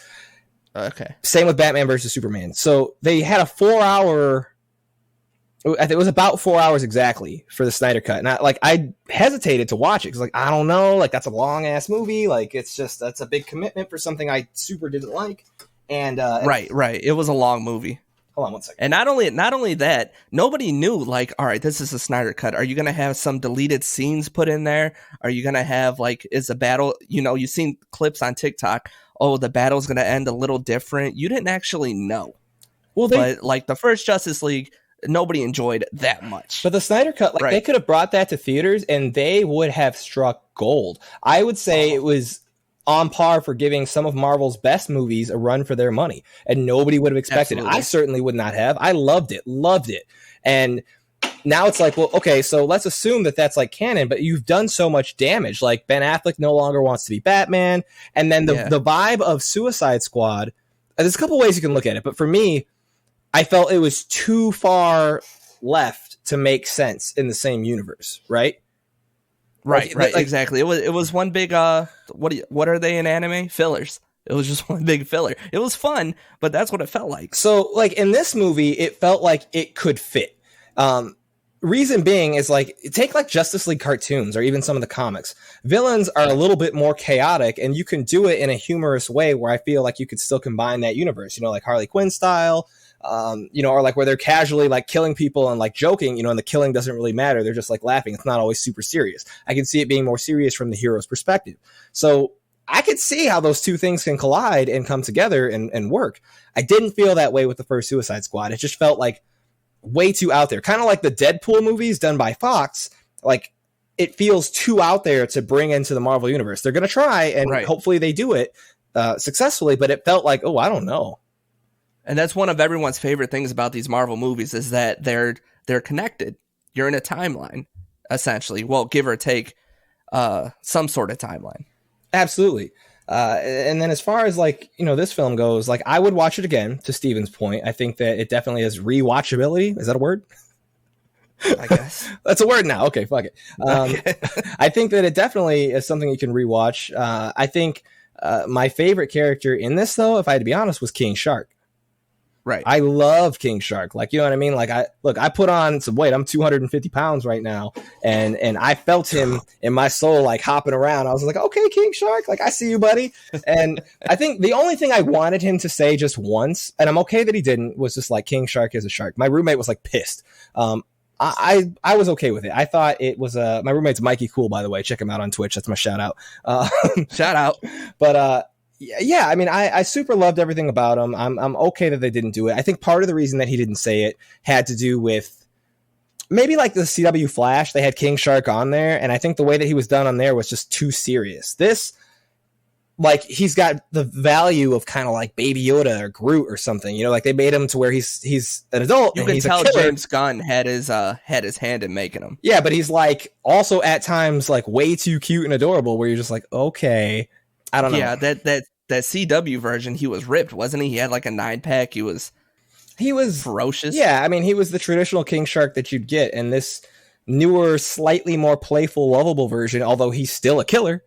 Okay. Same with Batman versus Superman. So they had a 4-hour. I think it was about 4 hours exactly for the Snyder cut. And I hesitated to watch it because I don't know, that's a long ass movie. That's a big commitment for something I super didn't like. And right. It was a long movie. Hold on one second. And not only that, nobody knew all right, this is a Snyder cut. Are you going to have some deleted scenes put in there? Are you going to have is a battle? You've seen clips on TikTok. Oh, the battle's going to end a little different. You didn't actually know. Well, but the first Justice League, nobody enjoyed that much. But the Snyder cut, they could have brought that to theaters and they would have struck gold. I would say it was on par for giving some of Marvel's best movies a run for their money, and nobody would have expected it. I certainly would not have. I loved it. And now it's like, well, okay, so let's assume that that's canon, but you've done so much damage. Like Ben Affleck no longer wants to be Batman. And then the vibe of Suicide Squad, there's a couple ways you can look at it, but for me, I felt it was too far left to make sense in the same universe, right? Right, exactly. It was one big what are they in anime? Fillers. It was just one big filler. It was fun, but that's what it felt like. So in this movie, it felt like it could fit. Reason being is take Justice League cartoons or even some of the comics. Villains are a little bit more chaotic, and you can do it in a humorous way where I feel like you could still combine that universe, like Harley Quinn style. Or where they're casually killing people and joking, and the killing doesn't really matter. They're just laughing. It's not always super serious. I can see it being more serious from the hero's perspective. So I could see how those two things can collide and come together and work. I didn't feel that way with the first Suicide Squad. It just felt way too out there. Kind of like the Deadpool movies done by Fox. It feels too out there to bring into the Marvel universe. They're going to try, and hopefully they do it successfully, but it felt I don't know. And that's one of everyone's favorite things about these Marvel movies is that they're connected. You're in a timeline, essentially. Well, give or take some sort of timeline. Absolutely. And then as far as this film goes, I would watch it again, to Steven's point. I think that it definitely has rewatchability. Is that a word? I guess. That's a word now. Okay, fuck it. I think that it definitely is something you can rewatch. I think my favorite character in this, though, if I had to be honest, was King Shark. Right. I love King Shark. Like, you know what I mean? Like, I put on some weight. I'm 250 pounds right now. And I felt him in my soul, like hopping around. I was like, okay, King Shark. Like, I see you, buddy. And I think the only thing I wanted him to say just once, and I'm okay that he didn't, was just like, King Shark is a shark. My roommate was like pissed. I was okay with it. I thought it was my roommate's Mikey Cool, by the way. Check him out on Twitch. That's my shout out. Shout out. But yeah, I mean, I super loved everything about him. I'm okay that they didn't do it. I think part of the reason that he didn't say it had to do with maybe like the CW Flash. They had King Shark on there, and I think the way that he was done on there was just too serious. This, like, he's got the value of kind of like Baby Yoda or Groot or something. You know, like they made him to where he's an adult. You and can he's tell a killer. James Gunn had his hand in making him. Yeah, but he's like also at times like way too cute and adorable, where you're just like, okay, I don't know. Yeah, that CW version, he was ripped, wasn't he? He had like a 9-pack. He was ferocious. Yeah, I mean, he was the traditional King Shark that you'd get, and this newer, slightly more playful, lovable version, although he's still a killer,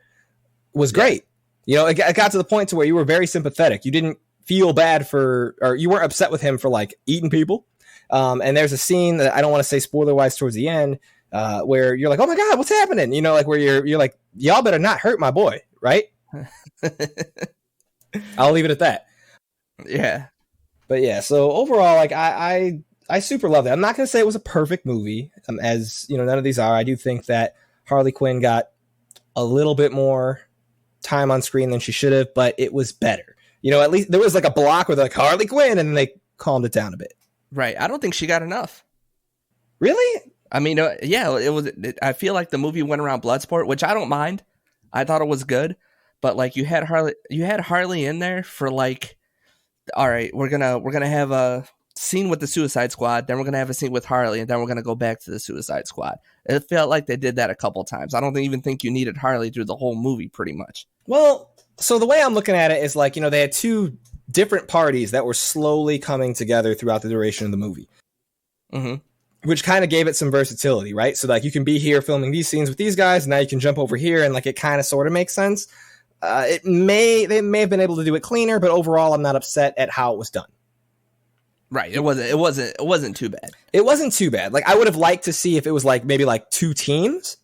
was great. You know, it got to the point to where you were very sympathetic. You didn't feel bad or you weren't upset with him for like eating people. And there's a scene that I don't want to say spoiler wise towards the end, where you're like, oh my God, what's happening? You know, like where you're like, y'all better not hurt my boy, right? I'll leave it at that. Yeah. But yeah, so overall, like I super loved it. I'm not going to say it was a perfect movie, as you know, none of these are. I do think that Harley Quinn got a little bit more time on screen than she should have, but it was better. You know, at least there was like a block where they're like Harley Quinn, and then they calmed it down a bit. Right. I don't think she got enough. Really? I mean, yeah, I feel like the movie went around Bloodsport, which I don't mind. I thought it was good, but like you had Harley in there for like, all right, we're gonna have a scene with the Suicide Squad, then we're gonna have a scene with Harley, and then we're gonna go back to the Suicide Squad. It felt like they did that a couple times. I don't even think you needed Harley through the whole movie, pretty much. Well, so the way I'm looking at it is like, you know, they had two different parties that were slowly coming together throughout the duration of the movie, which kind of gave it some versatility, right? So like you can be here filming these scenes with these guys, and now you can jump over here, and like it kind of sort of makes sense. They may have been able to do it cleaner, but overall, I'm not upset at how it was done. Right. It wasn't too bad. It wasn't too bad. Like I would have liked to see if it was like maybe like two teams.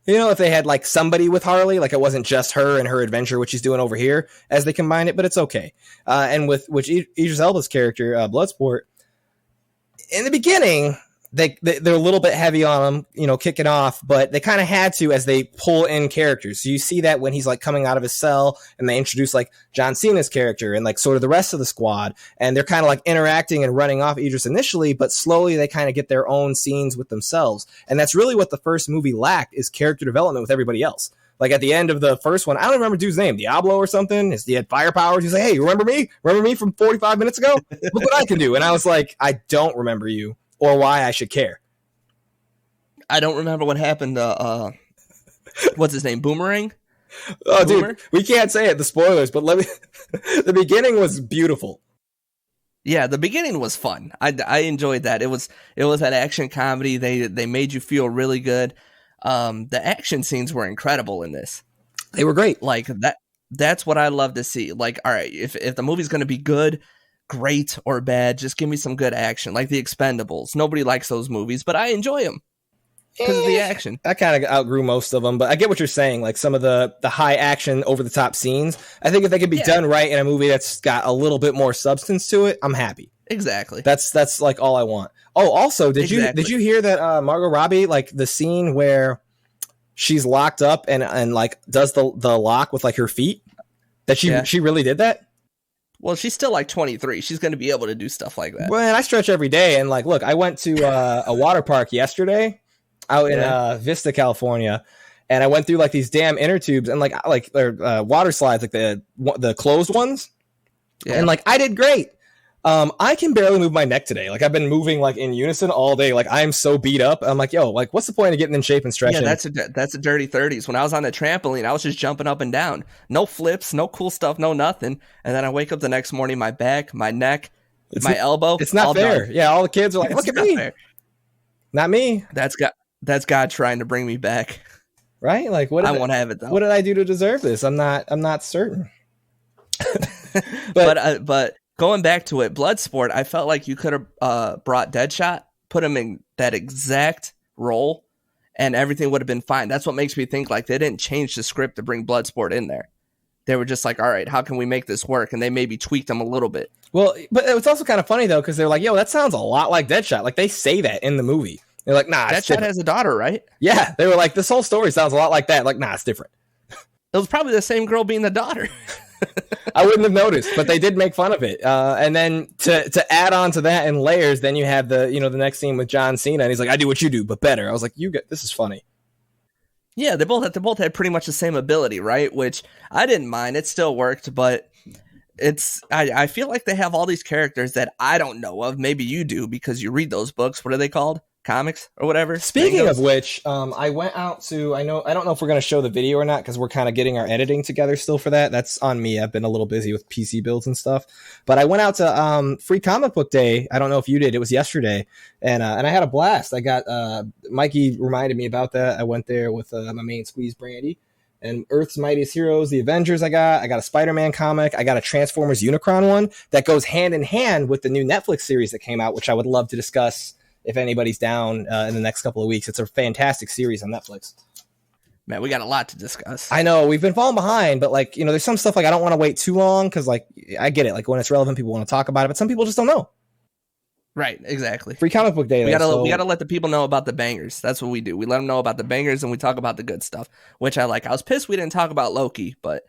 You know, if they had like somebody with Harley, like it wasn't just her and her adventure, which she's doing over here, as they combine it, but it's okay. And with Idris Elba's character, Bloodsport, in the beginning, they're a little bit heavy on him, you know, kicking off, but they kind of had to as they pull in characters. So you see that when he's like coming out of his cell and they introduce like John Cena's character and like sort of the rest of the squad, and they're kind of like interacting and running off Idris initially, but slowly they kind of get their own scenes with themselves. And that's really what the first movie lacked, is character development with everybody else. Like at the end of the first one, I don't remember dude's name, Diablo or something. He had fire powers. He's like, hey, remember me? Remember me from 45 minutes ago? Look what I can do. And I was like, I don't remember you, or why I should care. I don't remember what happened to, what's his name, Boomerang? Oh, dude, we can't say it, the spoilers, but the beginning was beautiful. Yeah, the beginning was fun. I enjoyed that. It was an action comedy. They made you feel really good. The action scenes were incredible in this. They were great. Like that's what I love to see. Like, all right, if the movie's going to be good, great, or bad, just give me some good action. Like The Expendables. Nobody likes those movies, but I enjoy them because of the action. I kind of outgrew most of them, but I get what you're saying. Like some of the high action, over the top scenes, I think if they could be done right in a movie that's got a little bit more substance to it, I'm happy. Exactly. That's like all I want. Oh, also, did you hear that Margot Robbie, like the scene where she's locked up and like does the lock with like her feet? That she really did that? Well, she's still like 23. She's going to be able to do stuff like that. Well, I stretch every day, and like, look, I went to a water park yesterday out in Vista, California, and I went through like these damn inner tubes and like water slides, like the closed ones, and like I did great. I can barely move my neck today. Like I've been moving like in unison all day. Like I'm so beat up. I'm like, yo, like what's the point of getting in shape and stretching? Yeah, that's a dirty 30s. When I was on the trampoline, I was just jumping up and down. No flips, no cool stuff, no nothing. And then I wake up the next morning, my back, my neck, my elbow. It's not fair. Done. Yeah, all the kids are like, look at me. Fair. Not me. That's God trying to bring me back. Right? Like I won't have it though. What did I do to deserve this? I'm not certain. but going back to it, Bloodsport, I felt like you could have brought Deadshot, put him in that exact role, and everything would have been fine. That's what makes me think like they didn't change the script to bring Bloodsport in there. They were just like, all right, how can we make this work? And they maybe tweaked them a little bit. Well, but it was also kind of funny, though, because they're like, yo, that sounds a lot like Deadshot. Like, they say that in the movie. They're like, nah, it's Deadshot different. has a daughter, right? Yeah, they were like, this whole story sounds a lot like that. Like, nah, it's different. It was probably the same girl being the daughter. I wouldn't have noticed, but they did make fun of it. And then to add on to that in layers, then you have the next scene with John Cena, and he's like, I do what you do, but better. I was like, this is funny. Yeah, they both had pretty much the same ability, right? Which I didn't mind. It still worked, but I feel like they have all these characters that I don't know of. Maybe you do because you read those books. What are they called? Comics or whatever. Speaking of which, I went out to, I don't know if we're going to show the video or not because we're kind of getting our editing together still for that. That's on me. I've been a little busy with PC builds and stuff, but I went out to Free Comic Book Day. I don't know if you did. It was yesterday, and I had a blast. I got Mikey reminded me about that. I went there with my main squeeze, Brandy, and Earth's Mightiest Heroes, the Avengers. I got a Spider-Man comic. I got a Transformers Unicron one that goes hand in hand with the new Netflix series that came out, which I would love to discuss if anybody's down in the next couple of weeks. It's a fantastic series on Netflix. Man, we got a lot to discuss. I know we've been falling behind, but like, there's some stuff like I don't want to wait too long because like I get it. Like when it's relevant, people want to talk about it, but some people just don't know. Right, exactly. Free Comic Book Day. We gotta let the people know about the bangers. That's what we do. We let them know about the bangers and we talk about the good stuff, which I like. I was pissed we didn't talk about Loki, but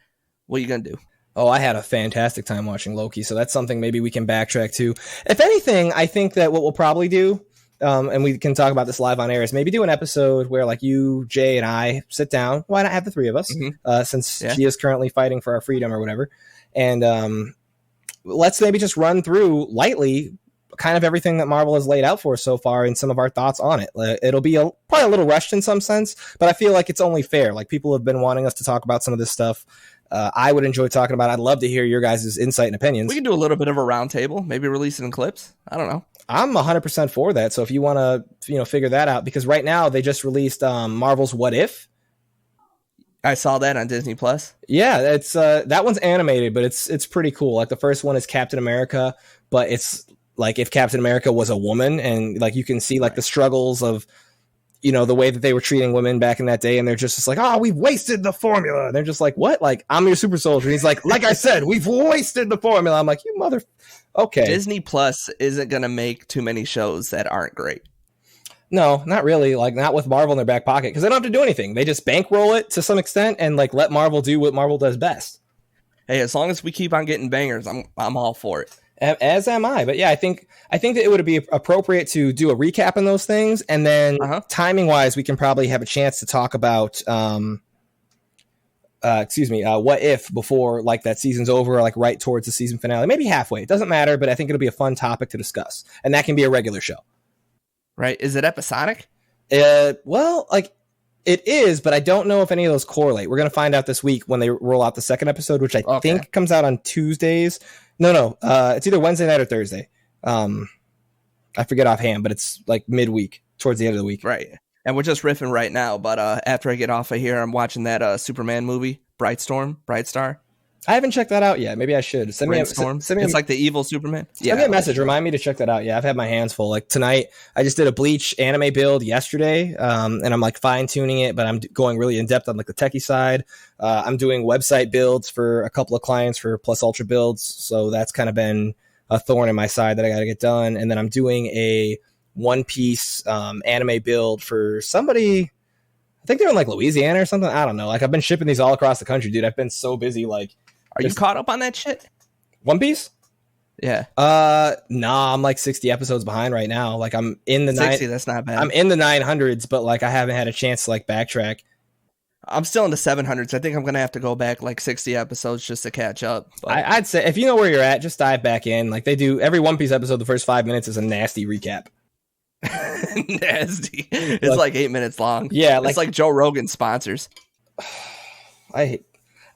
what are you gonna do? Oh, I had a fantastic time watching Loki, so that's something maybe we can backtrack to. If anything, I think that what we'll probably do, and we can talk about this live on air, is maybe do an episode where like you, Jay, and I sit down. Why not have the three of us? Since she is currently fighting for our freedom or whatever. And let's maybe just run through lightly kind of everything that Marvel has laid out for us so far and some of our thoughts on it. It'll be probably a little rushed in some sense, but I feel like it's only fair. Like people have been wanting us to talk about some of this stuff. I would enjoy talking about it. I'd love to hear your guys' insight and opinions. We can do a little bit of a roundtable, maybe release it in clips. I don't know. I'm 100% for that. So if you want to, figure that out, because right now they just released Marvel's What If. I saw that on Disney Plus. Yeah, it's that one's animated, but it's pretty cool. Like the first one is Captain America, but it's like if Captain America was a woman, and like you can see like the struggles of the way that they were treating women back in that day, and they're just like, oh, we've wasted the formula. And they're just like, what? Like, I'm your super soldier. And he's like I said, we've wasted the formula. I'm like, you mother. Okay. Disney Plus isn't going to make too many shows that aren't great. No, not really. Like, not with Marvel in their back pocket, because they don't have to do anything. They just bankroll it to some extent and like let Marvel do what Marvel does best. Hey, as long as we keep on getting bangers, I'm all for it. As am I. But yeah, I think that it would be appropriate to do a recap on those things, and then timing wise, we can probably have a chance to talk about What If before like that season's over, or like right towards the season finale, maybe halfway. It doesn't matter, but I think it'll be a fun topic to discuss, and that can be a regular show. Right? Is it episodic? Well, like it is, but I don't know if any of those correlate. We're gonna find out this week when they roll out the second episode, which I think comes out on Tuesdays. No, it's either Wednesday night or Thursday. I forget offhand, but it's like midweek, towards the end of the week. Right. And we're just riffing right now, but after I get off of here, I'm watching that Superman movie, Brightstar. I haven't checked that out yet. Maybe I should. Send me it's like the evil Superman. Send me a message. Remind me to check that out. Yeah, I've had my hands full. Like tonight, I just did a Bleach anime build yesterday, and I'm like fine tuning it, but I'm going really in depth on like the techie side. I'm doing website builds for a couple of clients for Plus Ultra builds, so that's kind of been a thorn in my side that I got to get done. And then I'm doing a One Piece anime build for somebody. I think they're in like Louisiana or something. I don't know. Like I've been shipping these all across the country, dude. I've been so busy. Like. Are you caught up on that shit? One Piece? Yeah. Nah, I'm like 60 episodes behind right now. Like I'm in the 60, that's not bad. I'm in the 900s, but like I haven't had a chance to like backtrack. I'm still in the 700s. I think I'm gonna have to go back like 60 episodes just to catch up. But I'd say if you know where you're at, just dive back in. Like they do every One Piece episode. The first 5 minutes is a nasty recap. Nasty. It's like 8 minutes long. Yeah, it's like Joe Rogan sponsors.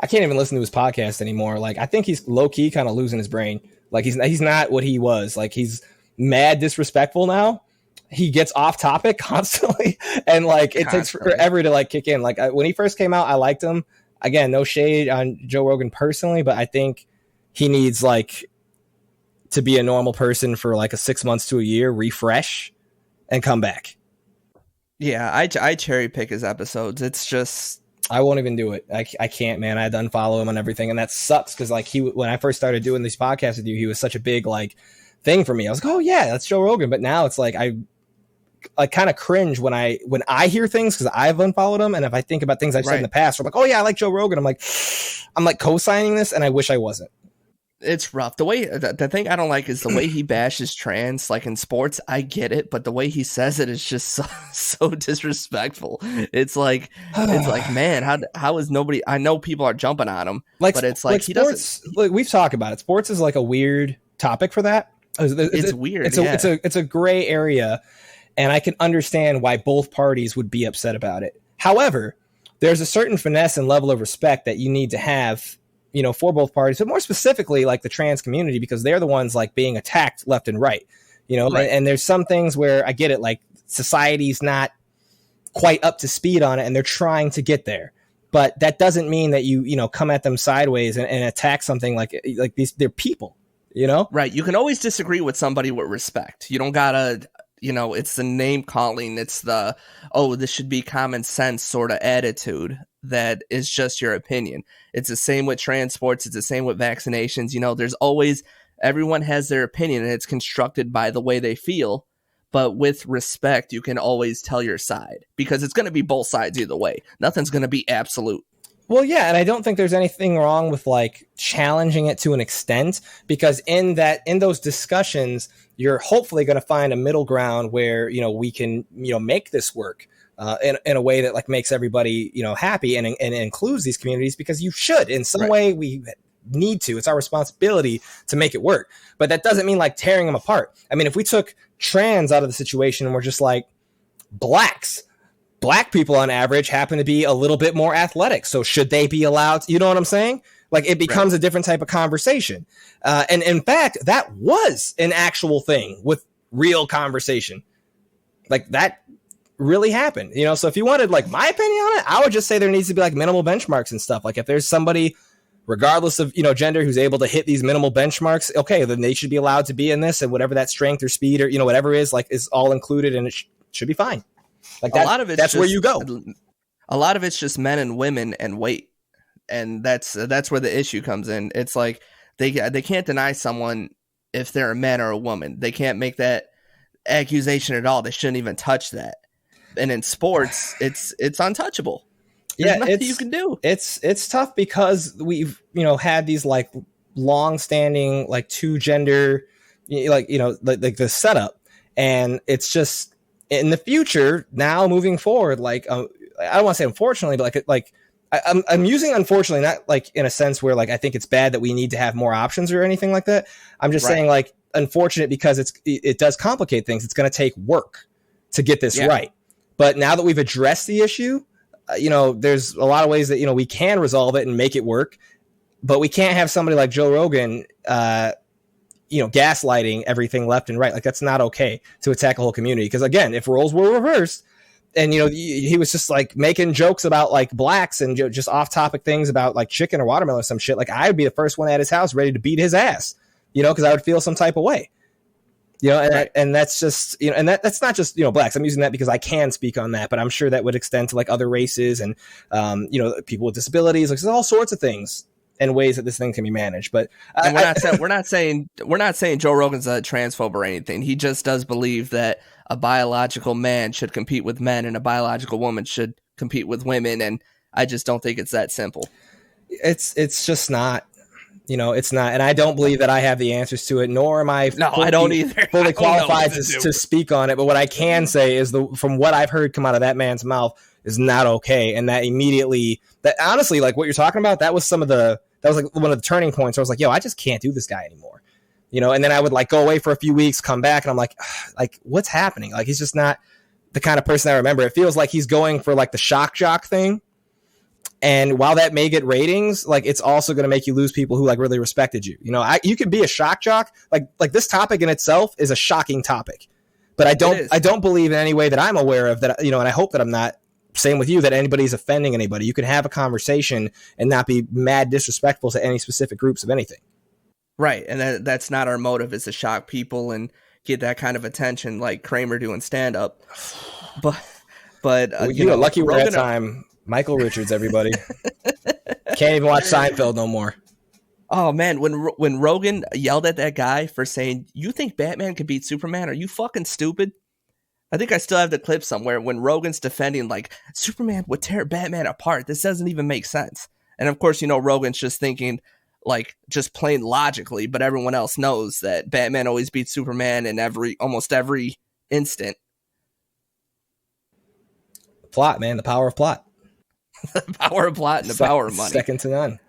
I can't even listen to his podcast anymore. Like, I think he's low key kind of losing his brain. Like, he's not what he was. Like, he's mad disrespectful now. He gets off topic constantly, and like it takes forever to like kick in. Like when he first came out, I liked him. Again, no shade on Joe Rogan personally, but I think he needs like to be a normal person for like a 6 months to a year, refresh, and come back. Yeah, I cherry pick his episodes. It's just I won't even do it. I can't, man. I had to unfollow him and everything, and that sucks because like when I first started doing these podcasts with you, he was such a big like thing for me. I was like, oh yeah, that's Joe Rogan. But now it's like I kind of cringe when I hear things because I've unfollowed him, and if I think about things I've said in the past, I'm like, oh yeah, I like Joe Rogan. I'm like co-signing this, and I wish I wasn't. It's rough. The way the thing I don't like is the way he bashes trans. Like in sports, I get it, but the way he says it is just so disrespectful. It's like man, how is nobody? I know people are jumping on him, but it's like he sports, doesn't. Like we've talked about it. Sports is like a weird topic for that. It's weird. It's a gray area, and I can understand why both parties would be upset about it. However, there's a certain finesse and level of respect that you need to have, you know, for both parties, but more specifically like the trans community, because they're the ones like being attacked left and right, you know, and there's some things where I get it, like society's not quite up to speed on it and they're trying to get there, but that doesn't mean that you know, come at them sideways and attack something like these, they're people, you know? Right. You can always disagree with somebody with respect. You don't gotta, you know, it's the name calling. It's the, oh, this should be common sense sort of attitude that is just your opinion. It's the same with transports. It's the same with vaccinations. You know, there's always, everyone has their opinion and it's constructed by the way they feel. But with respect, you can always tell your side because it's going to be both sides either way. Nothing's going to be absolute. Well, yeah, and I don't think there's anything wrong with like challenging it to an extent, because in those discussions, you're hopefully going to find a middle ground where, you know, we can, you know, make this work in a way that like makes everybody, you know, happy and includes these communities, because you should in some way. We need to. It's our responsibility to make it work. But that doesn't mean like tearing them apart. I mean, if we took trans out of the situation and we're just like black people on average happen to be a little bit more athletic, so should they be allowed? You know what I'm saying? Like it becomes a different type of conversation. And in fact, that was an actual thing with real conversation. Like that really happened, you know? So if you wanted like my opinion on it, I would just say there needs to be like minimal benchmarks and stuff. Like if there's somebody, regardless of, you know, gender, who's able to hit these minimal benchmarks, okay, then they should be allowed to be in this, and whatever that strength or speed or, you know, whatever is like is all included, and it should be fine. Like that, a lot of that's just where you go. A lot of it's just men and women and weight. And that's where the issue comes in. It's like they can't deny someone if they're a man or a woman. They can't make that accusation at all. They shouldn't even touch that. And in sports, it's untouchable. There's nothing you can do. It's tough because we've, you know, had these like long-standing like two gender, like, you know, like the setup, and it's just in the future now moving forward. Like I don't want to say unfortunately, but like I'm using unfortunately not like in a sense where like I think it's bad that we need to have more options or anything like that. I'm just saying like unfortunate because it does complicate things. It's going to take work to get this right. But now that we've addressed the issue, you know, there's a lot of ways that, you know, we can resolve it and make it work, but we can't have somebody like Joe Rogan, you know, gaslighting everything left and right. Like that's not okay to attack a whole community. Because again, if roles were reversed and, you know, he was just like making jokes about like blacks and just off topic things about like chicken or watermelon or some shit, like I would be the first one at his house ready to beat his ass, you know, because I would feel some type of way. You know, and and that's just, you know, and that's not just, you know, blacks. I'm using that because I can speak on that, but I'm sure that would extend to like other races and, you know, people with disabilities. Like there's all sorts of things and ways that this thing can be managed. But we're not saying Joe Rogan's a transphobe or anything. He just does believe that a biological man should compete with men and a biological woman should compete with women, and I just don't think it's that simple. It's just not. You know, it's not, and I don't believe that I have the answers to it, nor am I I don't either. fully qualified to speak on it. But what I can say is from what I've heard come out of that man's mouth is not okay. And that immediately, that honestly, like what you're talking about, that was like one of the turning points where I was like, yo, I just can't do this guy anymore. You know, and then I would like go away for a few weeks, come back, and I'm like what's happening? Like, he's just not the kind of person I remember. It feels like he's going for like the shock jock thing. And while that may get ratings, like it's also going to make you lose people who like really respected you. You know, you can be a shock jock. Like this topic in itself is a shocking topic, but I don't believe in any way that I'm aware of that, you know, and I hope that I'm not, same with you, that anybody's offending anybody. You can have a conversation and not be mad disrespectful to any specific groups of anything. Right, and that's not our motive, is to shock people and get that kind of attention like Kramer doing stand-up. But you know, lucky we're at time. Michael Richards, everybody. Can't even watch Seinfeld no more. Oh, man, when Rogan yelled at that guy for saying, "You think Batman could beat Superman? Are you fucking stupid?" I think I still have the clip somewhere when Rogan's defending, like, Superman would tear Batman apart. This doesn't even make sense. And, of course, you know, Rogan's just thinking, like, just plain logically, but everyone else knows that Batman always beats Superman in almost every instant. Plot, man, the power of plot. The power of plot and the power of money. Second to none.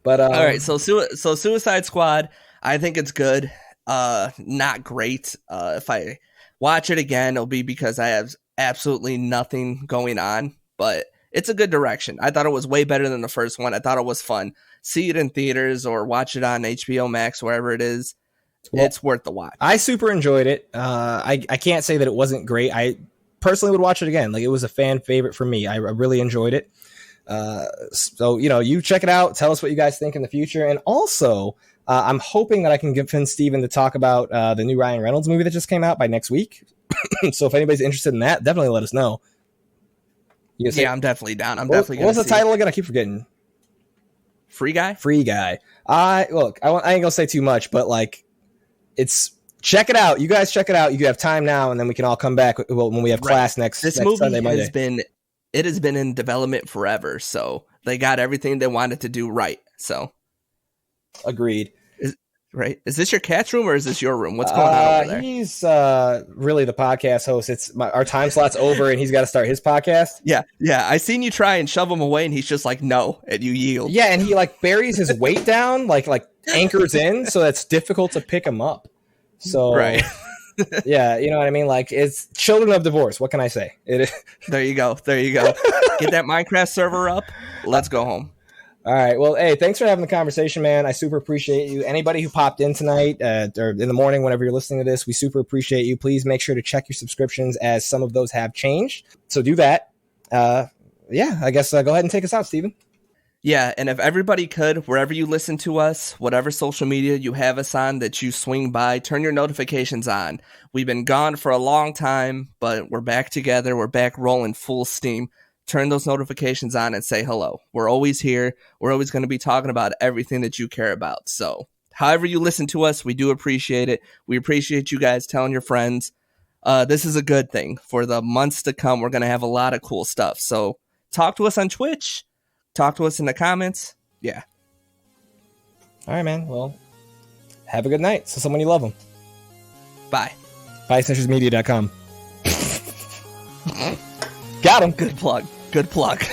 But all right, so Suicide Squad, I think it's good. Not great. If I watch it again, it'll be because I have absolutely nothing going on, but it's a good direction. I thought it was way better than the first one. I thought it was fun. See it in theaters or watch it on HBO Max, wherever it is. Well, it's worth the watch. I super enjoyed it. I can't say that it wasn't great. I personally would watch it again. Like, it was a fan favorite for me. I really enjoyed it. So, you know, you check it out. Tell us what you guys think in the future. And also, I'm hoping that I can convince Steven to talk about the new Ryan Reynolds movie that just came out by next week. So if anybody's interested in that, definitely let us know. Yeah, I'm definitely down. Definitely. What was the title again? I keep forgetting. Free Guy? Free Guy. Look, I ain't gonna say too much, but like, check it out. You guys check it out. You have time now, and then we can all come back when we have class next movie Sunday, Monday. It has been in development forever, so they got everything they wanted to do right. So, agreed. Is this your cat's room or is this your room? What's going on over there? He's really the podcast host. Our time slot's over, and he's got to start his podcast. Yeah. I seen you try and shove him away, and he's just like, no, and you yield. Yeah, and he like buries his weight down, like anchors in, so that's difficult to pick him up. So right. Yeah, you know what I mean? Like, it's children of divorce. What can I say? There you go. Get that Minecraft server up. Let's go home. All right. Well, hey, thanks for having the conversation, man. I super appreciate you. Anybody who popped in tonight or in the morning, whenever you're listening to this, we super appreciate you. Please make sure to check your subscriptions, as some of those have changed. So do that. Yeah, I guess go ahead and take us out, Steven. Yeah, and if everybody could, wherever you listen to us, whatever social media you have us on that you swing by, turn your notifications on. We've been gone for a long time, but we're back together. We're back rolling full steam. Turn those notifications on and say hello. We're always here. We're always going to be talking about everything that you care about. So however you listen to us, we do appreciate it. We appreciate you guys telling your friends. This is a good thing. For the months to come, we're going to have a lot of cool stuff. So talk to us on Twitch. Talk to us in the comments. Yeah. All right, man. Well, have a good night. So someone you love them. Bye. BySnitchersMedia.com. Got him. Good plug. Good plug.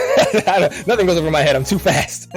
Nothing goes over my head. I'm too fast.